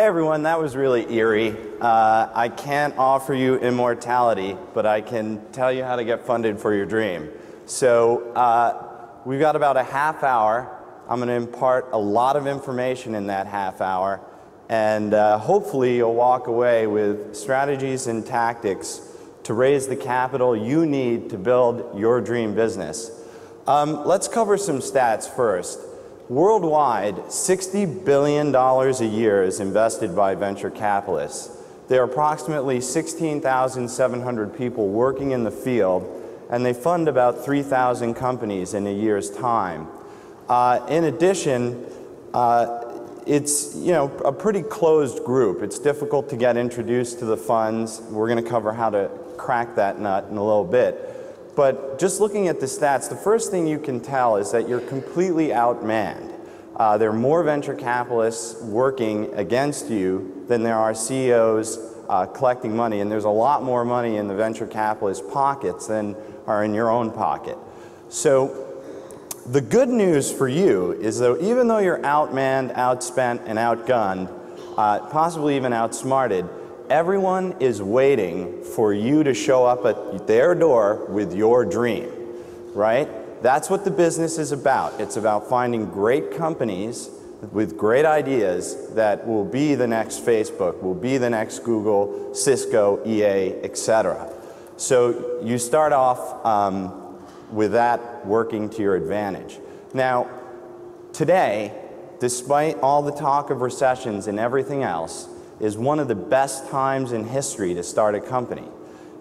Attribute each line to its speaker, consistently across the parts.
Speaker 1: everyone, that was really eerie. I can't offer you immortality, but I can tell you how to get funded for your dream. So we've got about a half hour. I'm going to impart a lot of information in that half hour, and hopefully you'll walk away with strategies and tactics to raise the capital you need to build your dream business. Let's cover some stats first. Worldwide, $60 billion a year is invested by venture capitalists. There are approximately 16,700 people working in the field, and they fund about 3,000 companies in a year's time. In addition, it's a pretty closed group. It's difficult to get introduced to the funds. We're going to cover how to crack that nut in a little bit. But just looking at the stats, the first thing you can tell is that you're completely outmanned. There are more venture capitalists working against you than there are CEOs collecting money, and there's a lot more money in the venture capitalist pockets than are in your own pocket. So the good news for you is that even though you're outmanned, outspent, and outgunned, possibly even outsmarted, everyone is waiting for you to show up at their door with your dream, right? That's what the business is about. It's about finding great companies with great ideas that will be the next Facebook, will be the next Google, Cisco, EA, etc. So you start off with that working to your advantage. Now, today, despite all the talk of recessions and everything else, is one of the best times in history to start a company.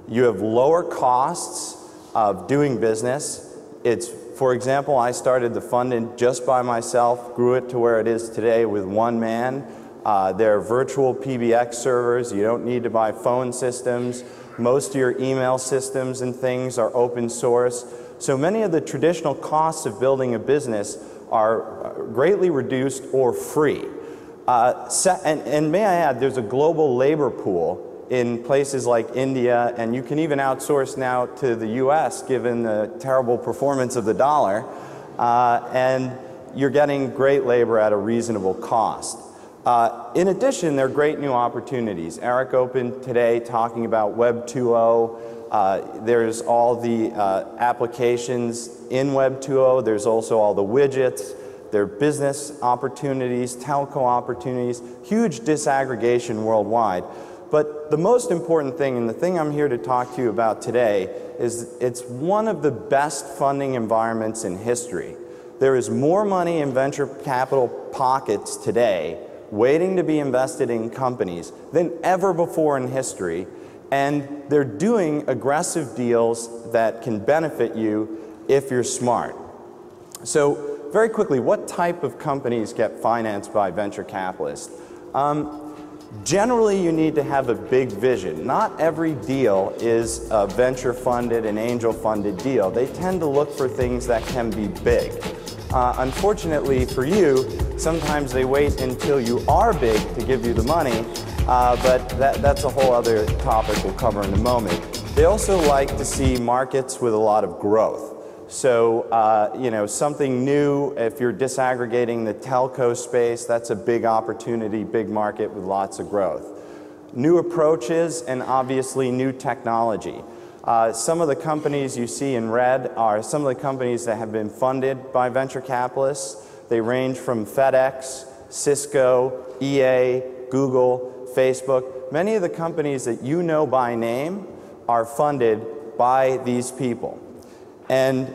Speaker 1: You have lower costs of doing business. It's, for example, I started the fund just by myself, grew it to where it is today with one man. There are virtual PBX servers. You don't need to buy phone systems. Most of your email systems and things are open source. So many of the traditional costs of building a business are greatly reduced or free. And may I add, there's a global labor pool in places like India, and you can even outsource now to the US given the terrible performance of the dollar, and you're getting great labor at a reasonable cost. In addition, there are great new opportunities. Eric opened today talking about Web 2.0. There's all the applications in Web 2.0. There's also all the widgets. There are business opportunities, telco opportunities, huge disaggregation worldwide. But the most important thing, and the thing I'm here to talk to you about today, is it's one of the best funding environments in history. There is more money in venture capital pockets today waiting to be invested in companies than ever before in history, and they're doing aggressive deals that can benefit you if you're smart. So, very quickly, what type of companies get financed by venture capitalists? Generally, you need to have a big vision. Not every deal is a venture-funded and angel-funded deal. They tend to look for things that can be big. Unfortunately for you, sometimes they wait until you are big to give you the money, but that's a whole other topic we'll cover in a moment. They also like to see markets with a lot of growth. So, something new, if you're disaggregating the telco space, that's a big opportunity, big market with lots of growth. New approaches and obviously new technology. Some of the companies you see in red are some of the companies that have been funded by venture capitalists. They range from FedEx, Cisco, EA, Google, Facebook. Many of the companies that you know by name are funded by these people. And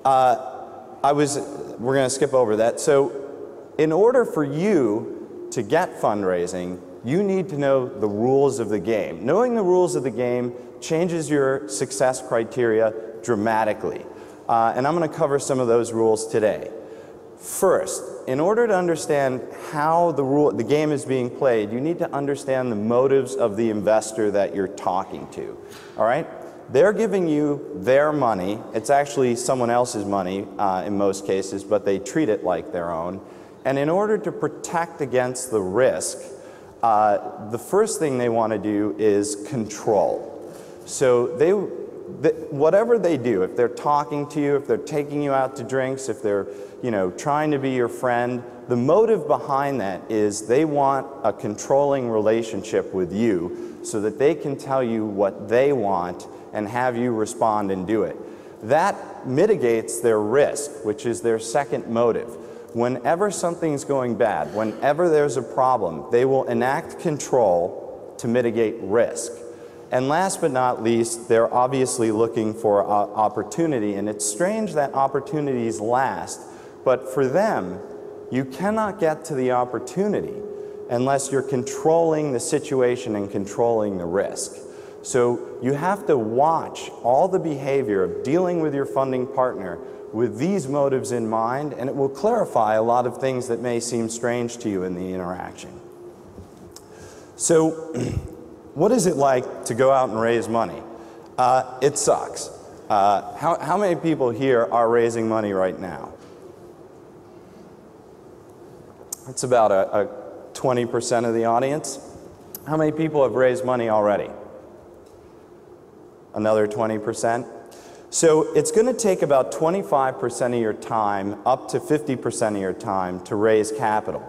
Speaker 1: we're going to skip over that. So in order for you to get fundraising, you need to know the rules of the game. Knowing the rules of the game changes your success criteria dramatically. And I'm going to cover some of those rules today. First, in order to understand how the game is being played, you need to understand the motives of the investor that you're talking to. All right? They're giving you their money. It's actually someone else's money in most cases, but they treat it like their own. And in order to protect against the risk, the first thing they want to do is control. So whatever they do, if they're talking to you, if they're taking you out to drinks, if they're trying to be your friend, the motive behind that is they want a controlling relationship with you so that they can tell you what they want and have you respond and do it. That mitigates their risk, which is their second motive. Whenever something's going bad, whenever there's a problem, they will enact control to mitigate risk. And last but not least, they're obviously looking for opportunity, and it's strange that opportunities last, but for them, you cannot get to the opportunity unless you're controlling the situation and controlling the risk. So you have to watch all the behavior of dealing with your funding partner with these motives in mind, and it will clarify a lot of things that may seem strange to you in the interaction. So what is it like to go out and raise money? It sucks. How many people here are raising money right now? It's about a 20% of the audience. How many people have raised money already? Another 20%. So it's going to take about 25% of your time, up to 50% of your time, to raise capital.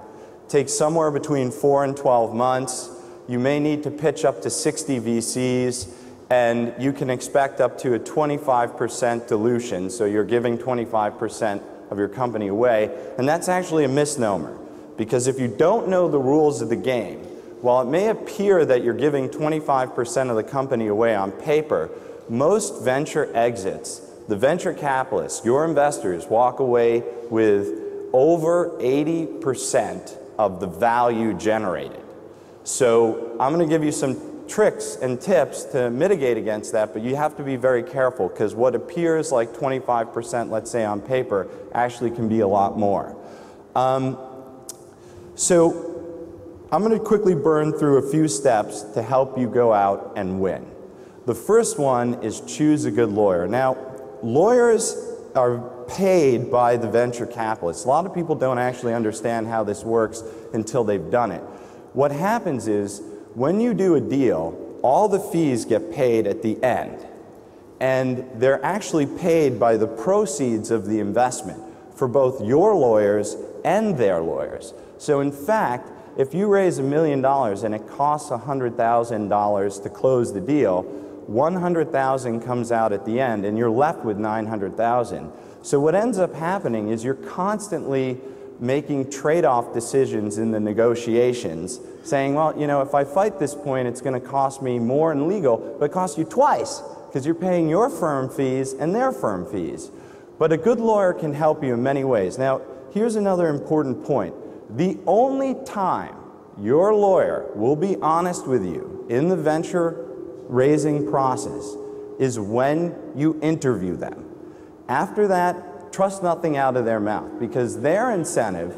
Speaker 1: It takes somewhere between 4 and 12 months. You may need to pitch up to 60 VCs, and you can expect up to a 25% dilution, so you're giving 25% of your company away, and that's actually a misnomer, because if you don't know the rules of the game, while it may appear that you're giving 25% of the company away on paper, most venture exits, the venture capitalists, your investors, walk away with over 80% of the value generated. So I'm going to give you some tricks and tips to mitigate against that, but you have to be very careful, because what appears like 25%, let's say on paper, actually can be a lot more. So I'm going to quickly burn through a few steps to help you go out and win. The first one is choose a good lawyer. Now, lawyers are paid by the venture capitalists. A lot of people don't actually understand how this works until they've done it. What happens is, when you do a deal, all the fees get paid at the end. And they're actually paid by the proceeds of the investment for both your lawyers and their lawyers. So in fact, if you raise $1 million and it costs $100,000 to close the deal, $100,000 comes out at the end, and you're left with $900,000. So what ends up happening is you're constantly making trade-off decisions in the negotiations, saying, well, you know, if I fight this point, it's going to cost me more in legal, but it costs you twice, because you're paying your firm fees and their firm fees. But a good lawyer can help you in many ways. Now, here's another important point. The only time your lawyer will be honest with you in the venture raising process is when you interview them. After that, trust nothing out of their mouth, because their incentive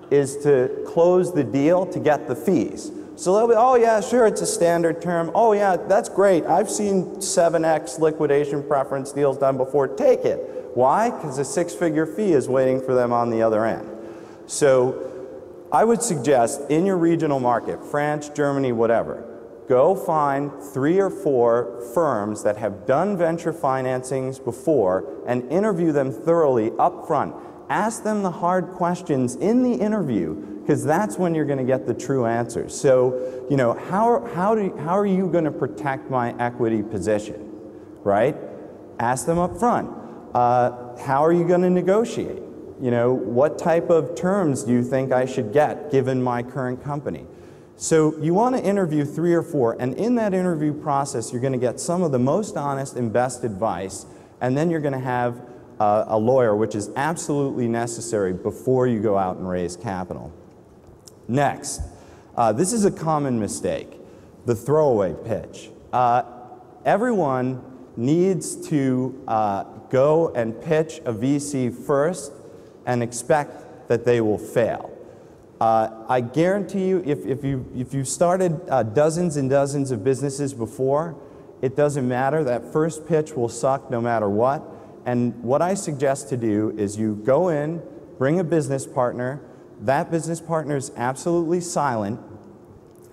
Speaker 1: is to close the deal to get the fees. So they'll be, oh yeah, sure, it's a standard term. Oh yeah, that's great. I've seen 7x liquidation preference deals done before. Take it. Why? Because a six-figure fee is waiting for them on the other end. So I would suggest in your regional market, France, Germany, whatever, go find 3 or 4 firms that have done venture financings before and interview them thoroughly up front. Ask them the hard questions in the interview, because that's when you're going to get the true answers. So, you know, how are you going to protect my equity position, right? Ask them up front. How are you going to negotiate? You know, what type of terms do you think I should get given my current company? So you want to interview 3 or 4, and in that interview process, you're going to get some of the most honest and best advice, and then you're going to have a lawyer, which is absolutely necessary before you go out and raise capital. Next, this is a common mistake, the throwaway pitch. Everyone needs to go and pitch a VC first and expect that they will fail. I guarantee you, if you started dozens and dozens of businesses before, it doesn't matter. That first pitch will suck no matter what. And what I suggest to do is you go in, bring a business partner. That business partner is absolutely silent.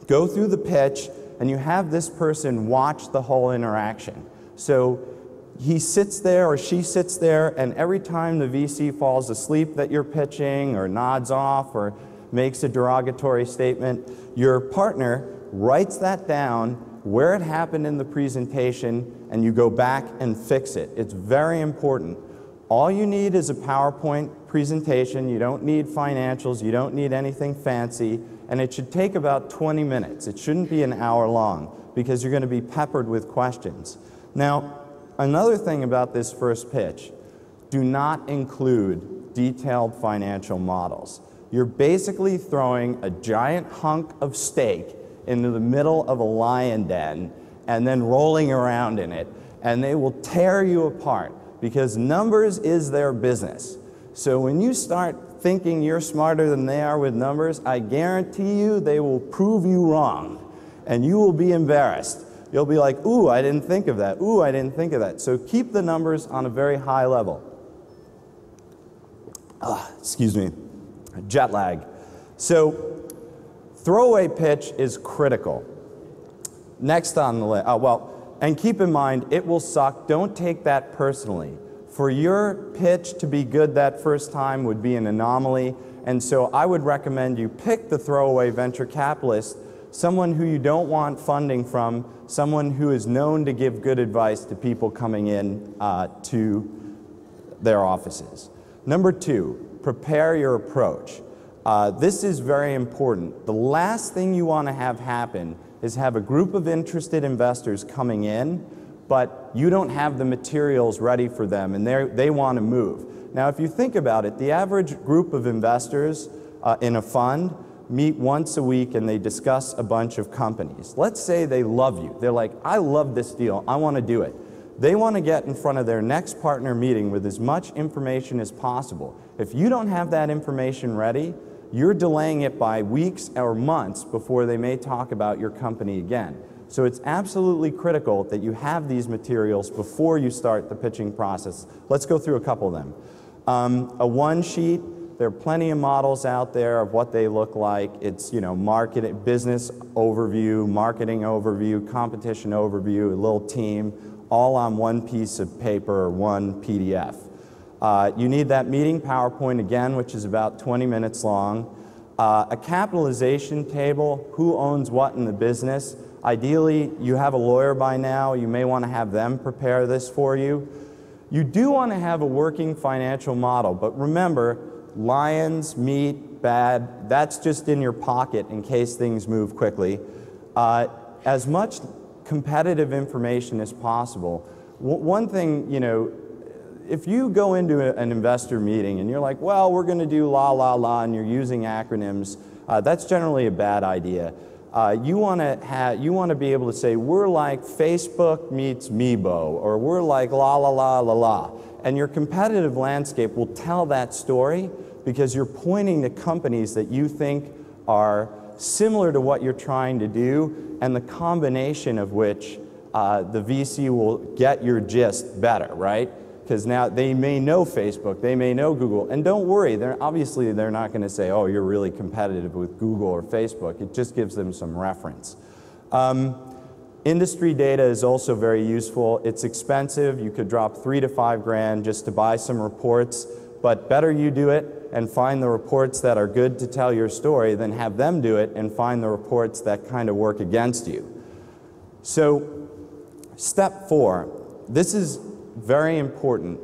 Speaker 1: Go through the pitch, and you have this person watch the whole interaction. So he sits there or she sits there, and every time the VC falls asleep that you're pitching or nods off or makes a derogatory statement, your partner writes that down where it happened in the presentation, and you go back and fix it. It's very important. All you need is a PowerPoint presentation. You don't need financials. You don't need anything fancy. And it should take about 20 minutes. It shouldn't be an hour long because you're going to be peppered with questions. Now, another thing about this first pitch, do not include detailed financial models. You're basically throwing a giant hunk of steak into the middle of a lion den and then rolling around in it, and they will tear you apart because numbers is their business. So when you start thinking you're smarter than they are with numbers, I guarantee you they will prove you wrong, and you will be embarrassed. You'll be like, ooh, I didn't think of that. Ooh, I didn't think of that. So keep the numbers on a very high level. Excuse me, jet lag. So throwaway pitch is critical. Next on the list, and keep in mind, it will suck. Don't take that personally. For your pitch to be good that first time would be an anomaly, and so I would recommend you pick the throwaway venture capitalist, someone who you don't want funding from, someone who is known to give good advice to people coming in to their offices. Number two, prepare your approach. This is very important. The last thing you want to have happen is have a group of interested investors coming in, but you don't have the materials ready for them and they want to move. Now, if you think about it, the average group of investors in a fund meet once a week and they discuss a bunch of companies. Let's say they love you. They're like, I love this deal. I want to do it. They want to get in front of their next partner meeting with as much information as possible. If you don't have that information ready, you're delaying it by weeks or months before they may talk about your company again. So it's absolutely critical that you have these materials before you start the pitching process. Let's go through a couple of them. A one sheet, there are plenty of models out there of what they look like. It's, you know, market, business overview, marketing overview, competition overview, a little team, all on one piece of paper or one PDF. You need that meeting PowerPoint again, which is about 20 minutes long. A capitalization table, who owns what in the business. Ideally, you have a lawyer by now. You may want to have them prepare this for you. You do want to have a working financial model, but remember, lions, meat, bad, that's just in your pocket in case things move quickly. As much competitive information as possible. One thing, you know, if you go into an investor meeting and you're like, well, we're going to do la, la, la, and you're using acronyms, that's generally a bad idea. You want to be able to say, we're like Facebook meets Meebo, or we're like la, la, la, la, la. And your competitive landscape will tell that story because you're pointing to companies that you think are similar to what you're trying to do, and the combination of which the VC will get your gist better, right? Because now they may know Facebook, they may know Google, and don't worry, obviously they're not going to say, oh, you're really competitive with Google or Facebook. It just gives them some reference. Industry data is also very useful. It's expensive. You could drop $3 to $5 grand just to buy some reports, but better you do it and find the reports that are good to tell your story than have them do it and find the reports that kind of work against you. So, step 4, this is very important.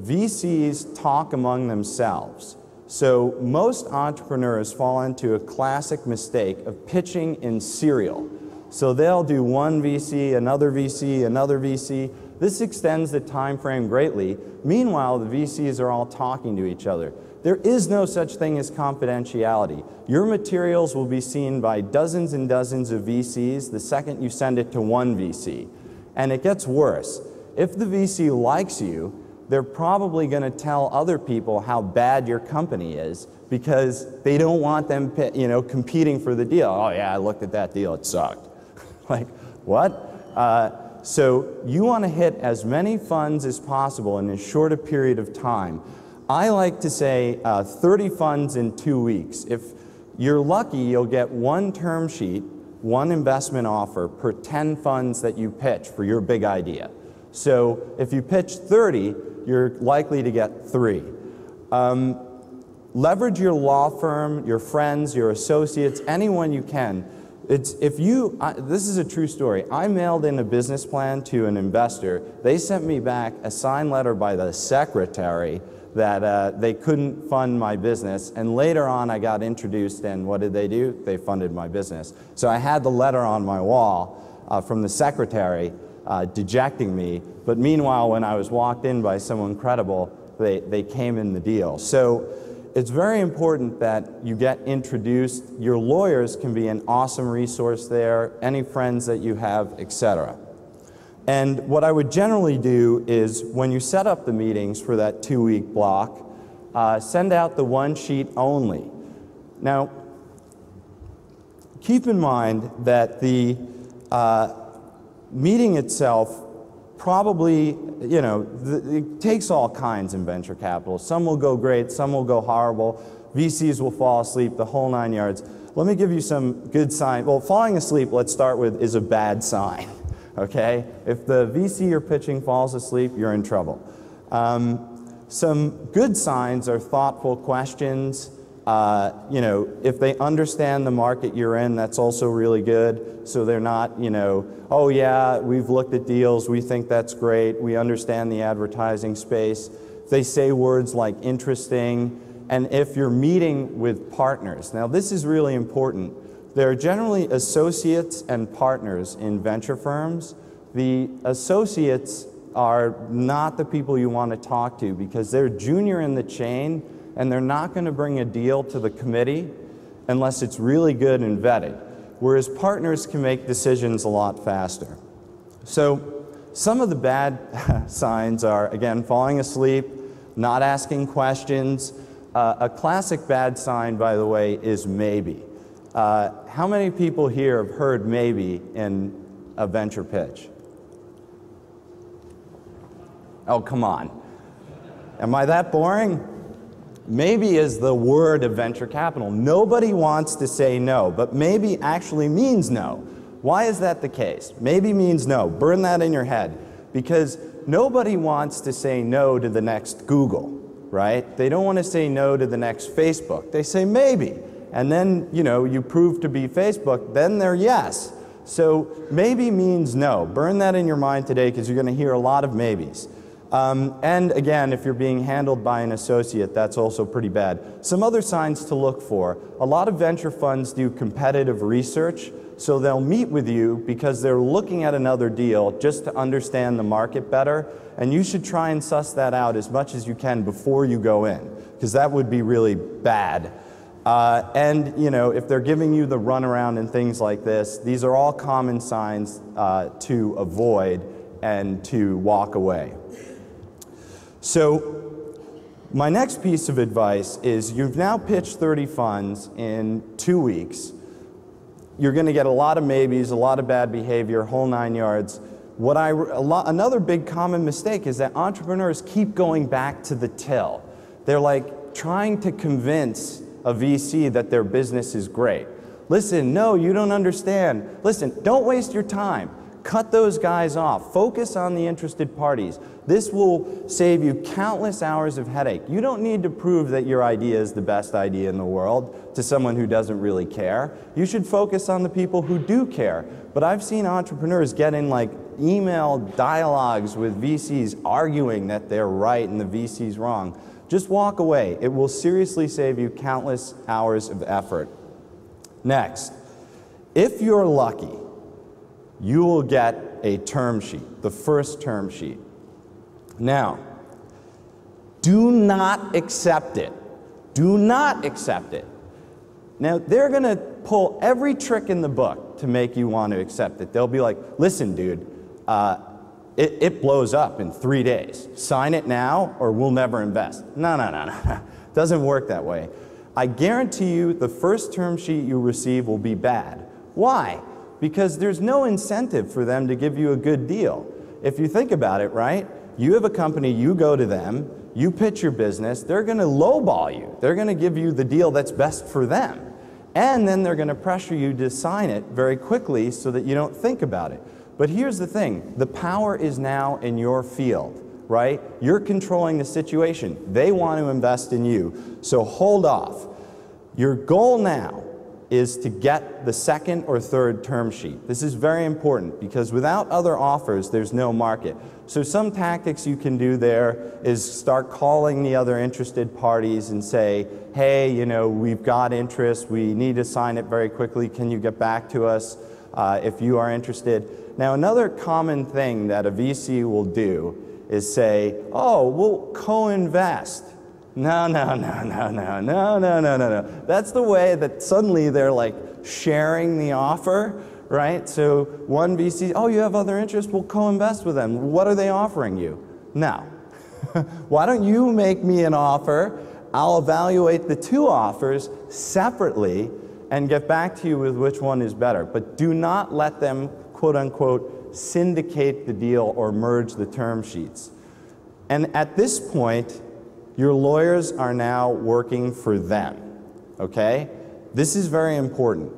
Speaker 1: VCs talk among themselves. So most entrepreneurs fall into a classic mistake of pitching in serial. So they'll do one VC, another VC, another VC. This extends the time frame greatly. Meanwhile, the VCs are all talking to each other. There is no such thing as confidentiality. Your materials will be seen by dozens and dozens of VCs the second you send it to one VC. And it gets worse. If the VC likes you, they're probably going to tell other people how bad your company is because they don't want them, you know, competing for the deal. Oh yeah, I looked at that deal, it sucked. Like, what? So you want to hit as many funds as possible in as short a period of time. I like to say 30 funds in 2 weeks. If you're lucky, you'll get one term sheet, one investment offer per 10 funds that you pitch for your big idea. So if you pitch 30, you're likely to get 3. Leverage your law firm, your friends, your associates, anyone you can. This is a true story. I mailed in a business plan to an investor. They sent me back a signed letter by the secretary that they couldn't fund my business, and later on I got introduced, and what did they do? They funded my business. So I had the letter on my wall from the secretary dejecting me, but meanwhile when I was walked in by someone credible, they came in the deal. So it's very important that you get introduced. Your lawyers can be an awesome resource there, any friends that you have, etc. And what I would generally do is when you set up the meetings for that 2-week block, send out the one sheet only. Now, keep in mind that the meeting itself probably, it takes all kinds in venture capital. Some will go great, some will go horrible. VCs will fall asleep, the whole 9 yards. Let me give you some good signs. Well, falling asleep, let's start with, is a bad sign, okay? If the VC you're pitching falls asleep, you're in trouble. Some good signs are thoughtful questions. If they understand the market you're in, that's also really good. So they're not, oh yeah, we've looked at deals, we think that's great, we understand the advertising space. They say words like interesting, and if you're meeting with partners. Now this is really important. There are generally associates and partners in venture firms. The associates are not the people you want to talk to because they're junior in the chain, and they're not going to bring a deal to the committee unless it's really good and vetted, whereas partners can make decisions a lot faster. So some of the bad signs are, again, falling asleep, not asking questions. A classic bad sign, by the way, is maybe. How many people here have heard maybe in a venture pitch? Oh, come on. Am I that boring? Maybe is the word of venture capital. Nobody wants to say no, but maybe actually means no. Why is that the case? Maybe means no. Burn that in your head. Because nobody wants to say no to the next Google, right? They don't want to say no to the next Facebook. They say maybe. And then, you prove to be Facebook, then they're yes. So maybe means no. Burn that in your mind today because you're going to hear a lot of maybes. And again, if you're being handled by an associate, that's also pretty bad. Some other signs to look for. A lot of venture funds do competitive research, so they'll meet with you because they're looking at another deal just to understand the market better, and you should try and suss that out as much as you can before you go in, because that would be really bad. If they're giving you the runaround and things like this, these are all common signs to avoid and to walk away. So my next piece of advice is you've now pitched 30 funds in 2 weeks. You're going to get a lot of maybes, a lot of bad behavior, whole 9 yards. Another big common mistake is that entrepreneurs keep going back to the till. They're like trying to convince a VC that their business is great. Listen, no, you don't understand. Listen, don't waste your time. Cut those guys off. Focus on the interested parties. This will save you countless hours of headache. You don't need to prove that your idea is the best idea in the world to someone who doesn't really care. You should focus on the people who do care. But I've seen entrepreneurs get in like email dialogues with VCs arguing that they're right and the VC's wrong. Just walk away. It will seriously save you countless hours of effort. Next, if you're lucky, you will get a term sheet, the first term sheet. Now, do not accept it. Do not accept it. Now, they're going to pull every trick in the book to make you want to accept it. They'll be like, listen, dude, it blows up in 3 days. Sign it now or we'll never invest. No. It doesn't work that way. I guarantee you the first term sheet you receive will be bad. Why? Because there's no incentive for them to give you a good deal. If you think about it, right? You have a company, you go to them, you pitch your business, they're going to lowball you. They're going to give you the deal that's best for them. And then they're going to pressure you to sign it very quickly so that you don't think about it. But here's the thing, the power is now in your field, right? You're controlling the situation. They want to invest in you, so hold off. Your goal now is to get the second or third term sheet. This is very important because without other offers, there's no market. So some tactics you can do there is start calling the other interested parties and say, hey, you know, we've got interest, we need to sign it very quickly, can you get back to us if you are interested? Now, another common thing that a VC will do is say, oh, we'll co-invest. No. That's the way that suddenly they're like sharing the offer, right? So one VC, oh, you have other interests? We'll co-invest with them. What are they offering you? No. Why don't you make me an offer? I'll evaluate the two offers separately and get back to you with which one is better. But do not let them, quote unquote, syndicate the deal or merge the term sheets. And at this point, your lawyers are now working for them, okay? This is very important.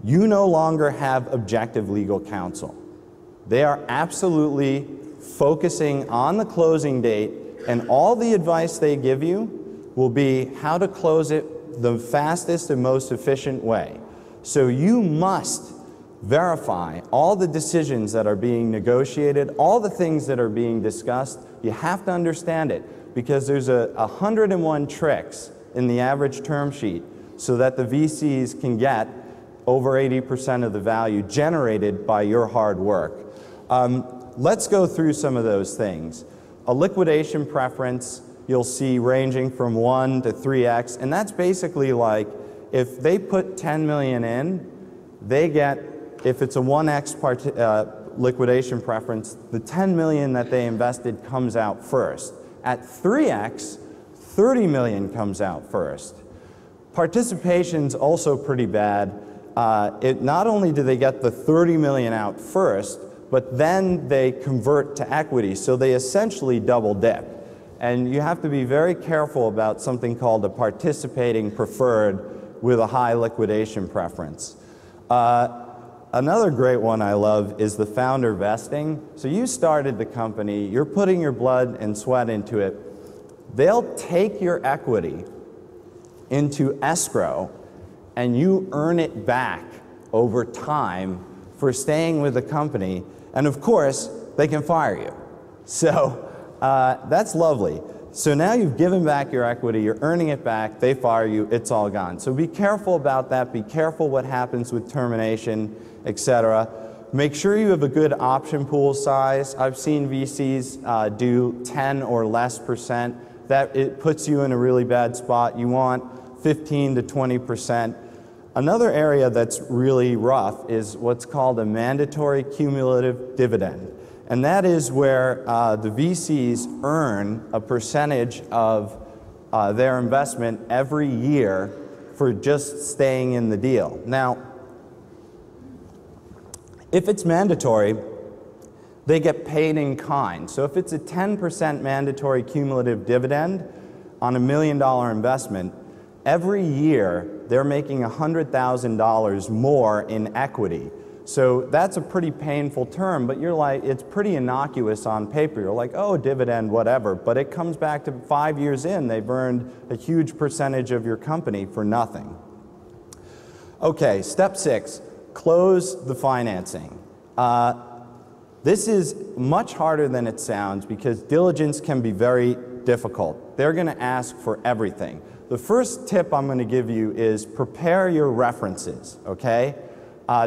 Speaker 1: You no longer have objective legal counsel. They are absolutely focusing on the closing date, and all the advice they give you will be how to close it the fastest and most efficient way. So you must verify all the decisions that are being negotiated, all the things that are being discussed. You have to understand it, because there's 101 tricks in the average term sheet so that the VCs can get over 80% of the value generated by your hard work. Let's go through some of those things. A liquidation preference you'll see ranging from 1 to 3x, and that's basically like if they put 10 million in, they get, if it's a 1x liquidation preference, the 10 million that they invested comes out first. At 3x, 30 million comes out first. Participation's also pretty bad. Not only do they get the 30 million out first, but then they convert to equity, so they essentially double dip. And you have to be very careful about something called a participating preferred with a high liquidation preference. Another great one I love is the founder vesting. So you started the company, you're putting your blood and sweat into it. They'll take your equity into escrow and you earn it back over time for staying with the company. And of course, they can fire you. So that's lovely. So now you've given back your equity, you're earning it back, they fire you, it's all gone. So be careful about that, be careful what happens with termination, etc. Make sure you have a good option pool size. I've seen VCs do 10 or less %. That it puts you in a really bad spot. You want 15 to 20%. Another area that's really rough is what's called a mandatory cumulative dividend. And that is where the VCs earn a percentage of their investment every year for just staying in the deal. Now, if it's mandatory, they get paid in kind. So if it's a 10% mandatory cumulative dividend on $1 million investment, every year they're making $100,000 more in equity. So that's a pretty painful term, but you're like, it's pretty innocuous on paper. You're like, oh, dividend, whatever. But it comes back to 5 years in, they've earned a huge percentage of your company for nothing. Okay, step 6, close the financing. This is much harder than it sounds because diligence can be very difficult. They're going to ask for everything. The first tip I'm going to give you is prepare your references, okay?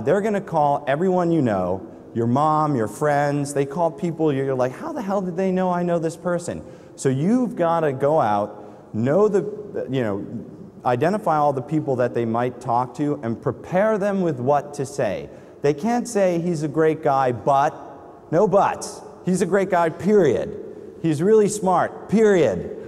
Speaker 1: They're going to call everyone you know, your mom, your friends. They call people you're like, how the hell did they know I know this person? So you've got to go out, know the, identify all the people that they might talk to and prepare them with what to say. They can't say he's a great guy, but, no buts. He's a great guy, period. He's really smart, period.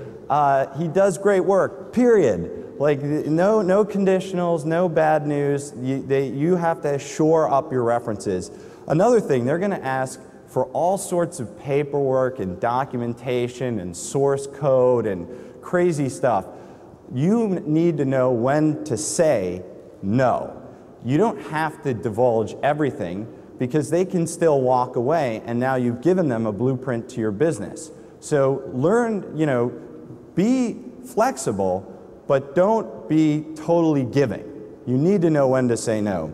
Speaker 1: He does great work, period. Like, no conditionals, no bad news. You have to shore up your references. Another thing, they're going to ask for all sorts of paperwork and documentation and source code and crazy stuff. You need to know when to say no. You don't have to divulge everything, because they can still walk away, and now you've given them a blueprint to your business. So learn, be flexible, but don't be totally giving. You need to know when to say no.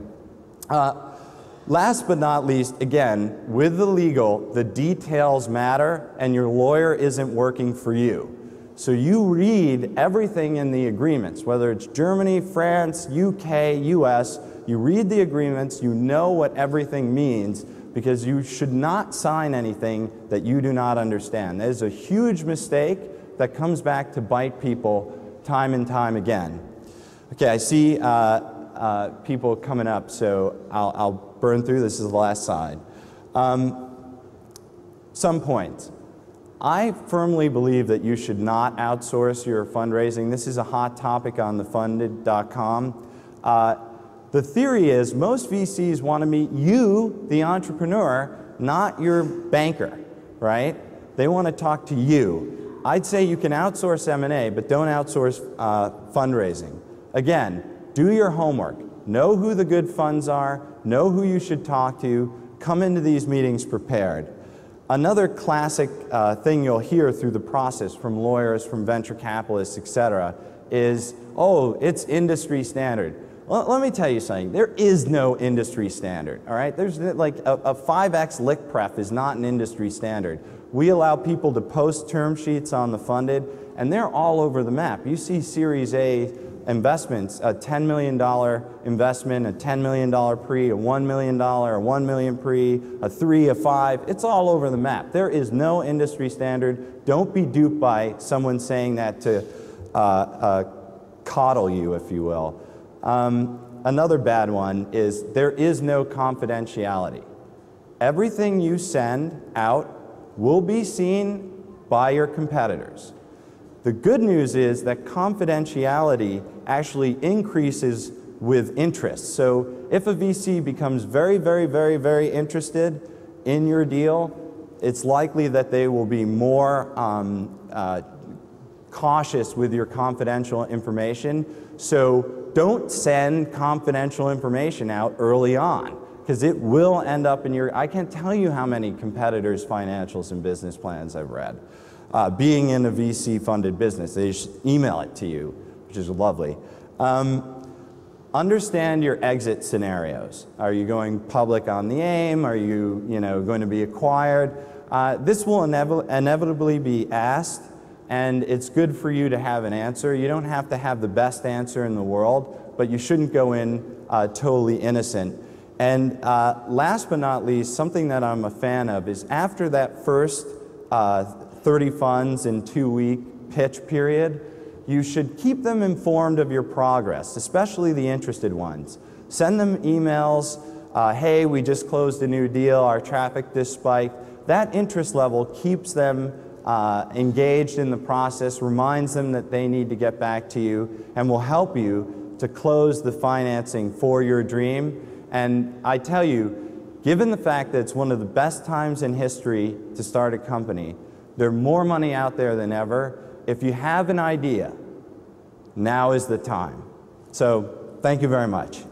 Speaker 1: Last but not least, again, with the legal, the details matter, and your lawyer isn't working for you. So you read everything in the agreements, whether it's Germany, France, UK, US, you read the agreements, you know what everything means, because you should not sign anything that you do not understand. That is a huge mistake that comes back to bite people time and time again. Okay, I see people coming up, so I'll burn through. This is the last slide. Some points. I firmly believe that you should not outsource your fundraising. This is a hot topic on thefunded.com. The theory is most VCs want to meet you, the entrepreneur, not your banker, right? They want to talk to you. I'd say you can outsource M&A, but don't outsource fundraising. Again, do your homework. Know who the good funds are, know who you should talk to, come into these meetings prepared. Another classic thing you'll hear through the process from lawyers, from venture capitalists, etc., is, oh, it's industry standard. Well, let me tell you something. There is no industry standard, all right? There's like a 5x lick pref is not an industry standard. We allow people to post term sheets on the funded, and they're all over the map. You see Series A investments, a $10 million investment, a $10 million pre, a $1 million, a $1 million pre, a 3, a 5. It's all over the map. There is no industry standard. Don't be duped by someone saying that to coddle you, if you will. Another bad one is there is no confidentiality. Everything you send out will be seen by your competitors. The good news is that confidentiality actually increases with interest. So if a VC becomes very, very, very, very interested in your deal, it's likely that they will be more cautious with your confidential information. So don't send confidential information out early on, because it will end up in your, I can't tell you how many competitors' financials and business plans I've read. Being in a VC-funded business, they just email it to you, which is lovely. Understand your exit scenarios. Are you going public on the AIM? Are you, going to be acquired? This will inevitably be asked, and it's good for you to have an answer. You don't have to have the best answer in the world, but you shouldn't go in totally innocent. And last but not least, something that I'm a fan of is after that first 30 funds in 2-week pitch period, you should keep them informed of your progress, especially the interested ones. Send them emails, hey, we just closed a new deal, our traffic just spiked. That interest level keeps them engaged in the process, reminds them that they need to get back to you, and will help you to close the financing for your dream. And I tell you, given the fact that it's one of the best times in history to start a company, there's more money out there than ever. If you have an idea, now is the time. So, thank you very much.